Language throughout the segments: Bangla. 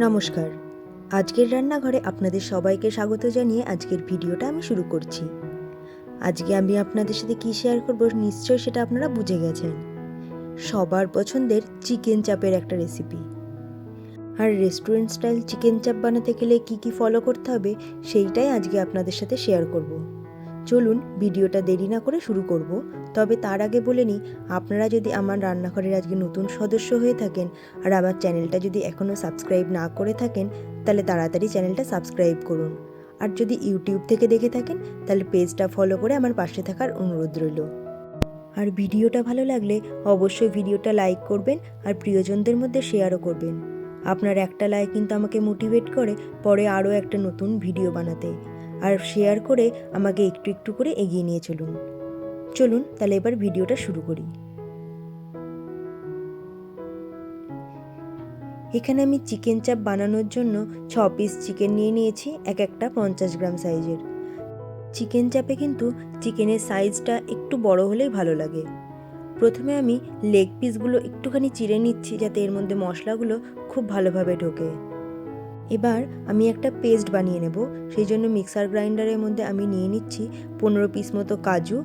নমস্কার। আজকের রান্নাঘরে আপনাদের সবাইকে স্বাগত জানিয়ে আজকের ভিডিওটা আমি শুরু করছি। আজকে আমি আপনাদের সাথে কী শেয়ার করব নিশ্চয়ই সেটা আপনারা বুঝে গেছেন। সবার পছন্দের চিকেন চাপের একটা রেসিপি। আর রেস্টুরেন্ট স্টাইল চিকেন চাপ বানাতে গেলে কী ফলো করতে হবে সেইটাই আজকে আপনাদের সাথে শেয়ার করব। চলুন ভিডিওটা দেরি না করে শুরু করব। তবে তার আগে বলে নিই, আপনারা যদি আমার রান্নাঘরের আজকে নতুন সদস্য হয়ে থাকেন আর আমার চ্যানেলটা যদি এখনও সাবস্ক্রাইব না করে থাকেন তাহলে তাড়াতাড়ি চ্যানেলটা সাবস্ক্রাইব করুন। আর যদি ইউটিউব থেকে দেখে থাকেন তাহলে পেজটা ফলো করে আমার পাশে থাকার অনুরোধ রইল। আর ভিডিওটা ভালো লাগলে অবশ্যই ভিডিওটা লাইক করবেন আর প্রিয়জনদের মধ্যে শেয়ারও করবেন। আপনার একটা লাইক কিন্তু আমাকে মোটিভেট করে পরে আরও একটা নতুন ভিডিও বানাতে, আর শেয়ার করে আমাকে একটু একটু করে এগিয়ে নিয়ে চলুন তাহলে এবার ভিডিওটা শুরু করি। এখানে আমি চিকেন চাপ বানানোর জন্য 6 পিস চিকেন নিয়ে নিয়েছি, একটা 50 গ্রাম সাইজের। চিকেন চাপে কিন্তু চিকেনের সাইজটা একটু বড় হলেই ভালো লাগে। প্রথমে আমি লেগ পিসগুলো একটুখানি চিড়ে নিচ্ছি যাতে এর মধ্যে মশলাগুলো খুব ভালোভাবে ঢোকে। এবার আমি একটা পেস্ট বানিয়ে নেব, সেই জন্য মিক্সার গ্রাইন্ডারের মধ্যে আমি নিয়ে নিচ্ছি 15 পিস মতো কাজু,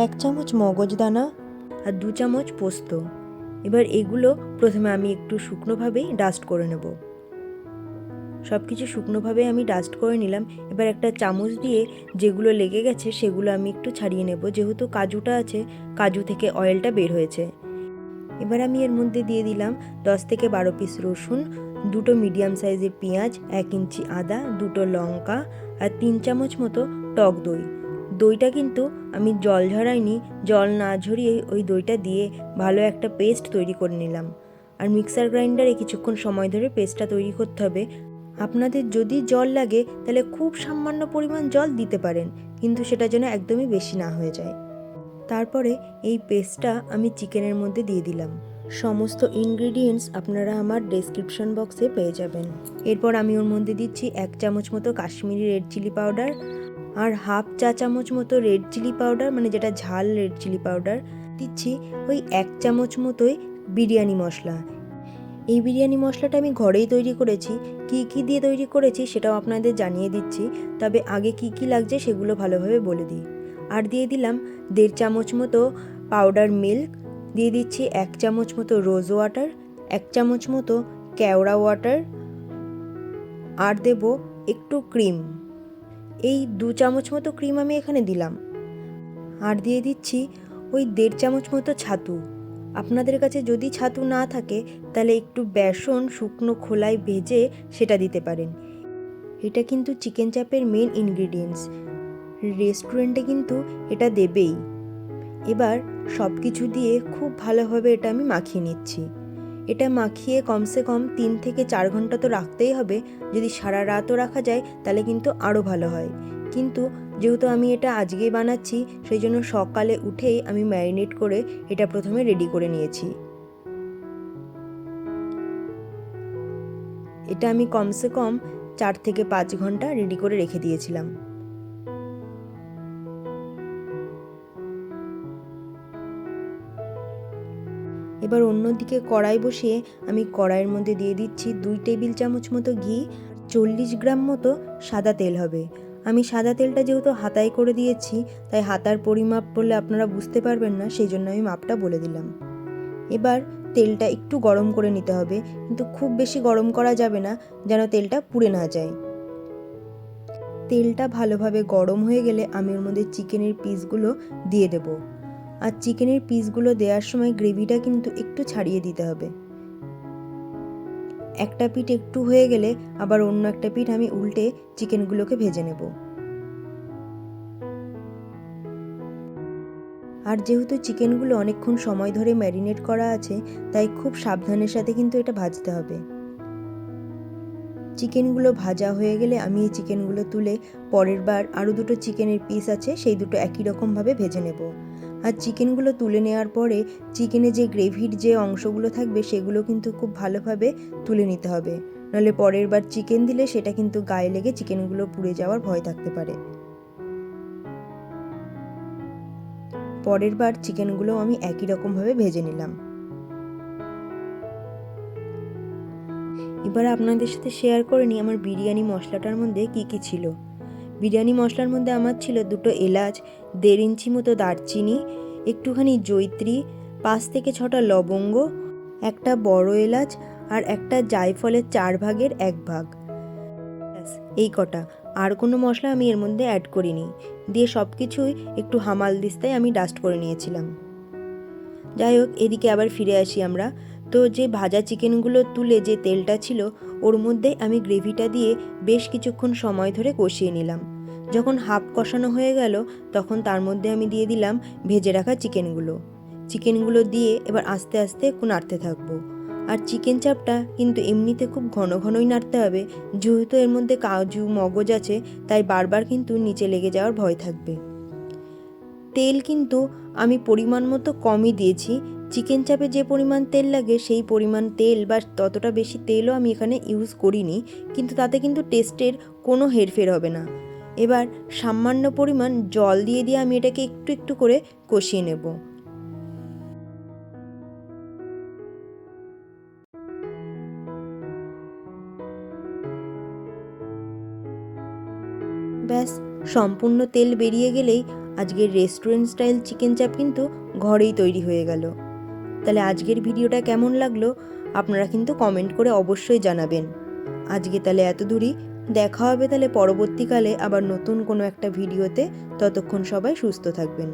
1 চামচ মগজদানা আর 2 চামচ পোস্ত। এবার এগুলো প্রথমে আমি একটু শুকনোভাবেই ডাস্ট করে নেব। সব কিছু শুকনোভাবে আমি ডাস্ট করে নিলাম। এবার একটা চামচ দিয়ে যেগুলো লেগে গেছে সেগুলো আমি একটু ছাড়িয়ে নেব, যেহেতু কাজুটা আছে কাজু থেকে অয়েলটা বের হয়েছে। এবার আমি এর মধ্যে দিয়ে দিলাম 10 থেকে 12 পিস রসুন, 2টো মিডিয়াম সাইজের পেঁয়াজ, 1 ইঞ্চি আদা, 2টো লঙ্কা আর 3 চামচ মতো টক দই। দইটা কিন্তু আমি জল ঝরাইনি, জল না ঝরিয়ে ওই দইটা দিয়ে ভালো একটা পেস্ট তৈরি করে নিলাম। আর মিক্সার গ্রাইন্ডারে কিছুক্ষণ সময় ধরে পেস্টটা তৈরি করতে হবে। আপনাদের যদি জল লাগে তাহলে খুব সামান্য পরিমাণ জল দিতে পারেন, কিন্তু সেটা যেন একদমই বেশি না হয়ে যায়। তারপরে এই পেস্টটা আমি চিকেনের মধ্যে দিয়ে দিলাম। সমস্ত ইনগ্রিডিয়েন্টস আপনারা আমার ডেসক্রিপশন বক্সে পেয়ে যাবেন। এরপর আমি ওর মধ্যে দিচ্ছি 1 চামচ মতো কাশ্মীরি রেড চিলি পাউডার আর হাফ চা চামচ মতো রেড চিলি পাউডার, মানে যেটা ঝাল রেড চিলি পাউডার দিচ্ছি। ওই 1 চামচ মতোই বিরিয়ানি মশলা। এই বিরিয়ানি মশলাটা আমি ঘরেই তৈরি করেছি। কি দিয়ে তৈরি করেছি সেটাও আপনাদের জানিয়ে দিচ্ছি, তবে আগে কি লাগছে সেগুলো ভালোভাবে বলে দিই। আর দিয়ে দিলাম 1.5 চামচ মতো পাউডার মিল্ক, দিয়ে দিচ্ছি 1 চামচ মতো রোজ ওয়াটার, 1 চামচ মতো কেওড়া ওয়াটার, আর দেব একটু ক্রিম। এই 2 চামচ মতো ক্রিম আমি এখানে দিলাম। আর দিয়ে দিচ্ছি ওই 1.5 চামচ মতো ছাতু। আপনাদের কাছে যদি ছাতু না থাকে তাহলে একটু বেসন শুকনো খোলায় ভেজে সেটা দিতে পারেন। এটা কিন্তু চিকেন চাপের মেন ইনগ্রিডিয়েন্টস, রেস্টুরেন্টে কিন্তু এটা দেবেই। এবার সব কিছু দিয়ে খুব ভালোভাবে এটা আমি মাখিয়ে নিচ্ছি। এটা মাখিয়ে কমসে কম 3 থেকে 4 ঘন্টা তো রাখতেই হবে। যদি সারা রাতও রাখা যায় তাহলে কিন্তু আরও ভালো হয়। কিন্তু যেহেতু আমি এটা আজকেই বানাচ্ছি সেই জন্য সকালে উঠেই আমি ম্যারিনেট করে এটা প্রথমে রেডি করে নিয়েছি। এটা আমি কমসে কম 4 থেকে 5 ঘন্টা রেডি করে রেখে দিয়েছিলাম। এবার অন্যদিকে কড়াই বসিয়ে আমি কড়াইয়ের মধ্যে দিয়ে দিচ্ছি 2 টেবিল চামচ মতো ঘি, 40 গ্রাম মতো সাদা তেল হবে। আমি সাদা তেলটা যেহেতু হাতায় করে দিয়েছি তাই হাতার পরিমাপ বললে আপনারা বুঝতে পারবেন না, সেই জন্য আমি মাপটা বলে দিলাম। এবার তেলটা একটু গরম করে নিতে হবে, কিন্তু খুব বেশি গরম করা যাবে না যেন তেলটা পুড়ে না যায়। তেলটা ভালোভাবে গরম হয়ে গেলে আমি ওর মধ্যে চিকেনের পিসগুলো দিয়ে দেব। আর চিকেনের পিসগুলো দেওয়ার সময় গ্রেভিটা কিন্তু একটু ছাড়িয়ে দিতে হবে। একটা পিঠ একটু হয়ে গেলে আবার অন্য একটা পিঠ আমি উল্টে চিকেনগুলোকে ভেজে নেব। আর যেহেতু চিকেনগুলো অনেকক্ষণ সময় ধরে ম্যারিনেট করা আছে তাই খুব সাবধানের সাথে কিন্তু এটা ভাজতে হবে। চিকেনগুলো ভাজা হয়ে গেলে আমি এই চিকেনগুলো তুলে পরের বার আরও 2টো চিকেনের পিস আছে সেই দুটো একই রকমভাবে ভেজে নেব। আর চিকেনগুলো তুলে নেওয়ার পরে চিকেনে যে গ্রেভির যে অংশগুলো থাকবে সেগুলো কিন্তু খুব ভালোভাবে তুলে নিতে হবে, নাহলে পরের বার চিকেন দিলে সেটা কিন্তু গায়ে লেগে চিকেনগুলো পুড়ে যাওয়ার ভয় থাকতে পারে। পরের বার চিকেনগুলো আমি একই রকমভাবে ভেজে নিলাম। এবার আপনাদের সাথে শেয়ার করে নিই আমার বিরিয়ানি মশলাটার মধ্যে কী কী ছিল। বিরিয়ানি মশলার মধ্যে আমার ছিল 2টো এলাচ, 1.5 ইঞ্চি মতো দারচিনি, একটুখানি জয়িত্রী, 5 থেকে 6টা লবঙ্গ, একটা বড় এলাচ আর একটা জায়ফলের 4 ভাগের 1 ভাগ। এই কটা, আর কোনো মশলা আমি এর মধ্যে অ্যাড করিনি। দিয়ে সব কিছুই একটু হামাল দিস্তায় আমি ডাস্ট করে নিয়েছিলাম। যাই হোক, এদিকে আবার ফিরে আসি আমরা। তো যে ভাজা চিকেনগুলো তুলে যে তেলটা ছিল ওর মধ্যে আমি গ্রেভিটা দিয়ে বেশ কিছুক্ষণ সময় ধরে কষিয়ে নিলাম। যখন হাফ কষানো হয়ে গেল তখন তার মধ্যে আমি দিয়ে দিলাম ভেজে রাখা চিকেনগুলো দিয়ে এবার আস্তে আস্তে একটু নাড়তে থাকবো। আর চিকেন চাপটা কিন্তু এমনিতে খুব ঘন ঘনই নাড়তে হবে, যেহেতু এর মধ্যে কাজু মগজ আছে, তাই বারবার কিন্তু নিচে লেগে যাওয়ার ভয় থাকবে। তেল কিন্তু আমি পরিমাণ মতো কমই দিয়েছি। চিকেন চাপে যে পরিমাণ তেল লাগে সেই পরিমাণ তেল বা ততটা বেশি তেলও আমি এখানে ইউজ করিনি, কিন্তু তাতে কিন্তু টেস্টের কোনো হেরফের হবে না। এবার সামান্য পরিমাণ জল দিয়ে আমি এটাকে একটু একটু করে কষিয়ে নেব। ব্যাস, সম্পূর্ণ তেল বেরিয়ে গেলেই আজকের রেস্টুরেন্ট স্টাইল চিকেন চাপ কিন্তু ঘরেই তৈরি হয়ে গেল। তাহলে আজকের ভিডিওটা কেমন লাগলো আপনারা কিন্তু কমেন্ট করে অবশ্যই জানাবেন। আজকে তাহলে এত দূরই, দেখা হবে তাহলে পরবর্তীকালে আবার নতুন কোনো একটা ভিডিওতে। ততক্ষণ সবাই সুস্থ থাকবেন।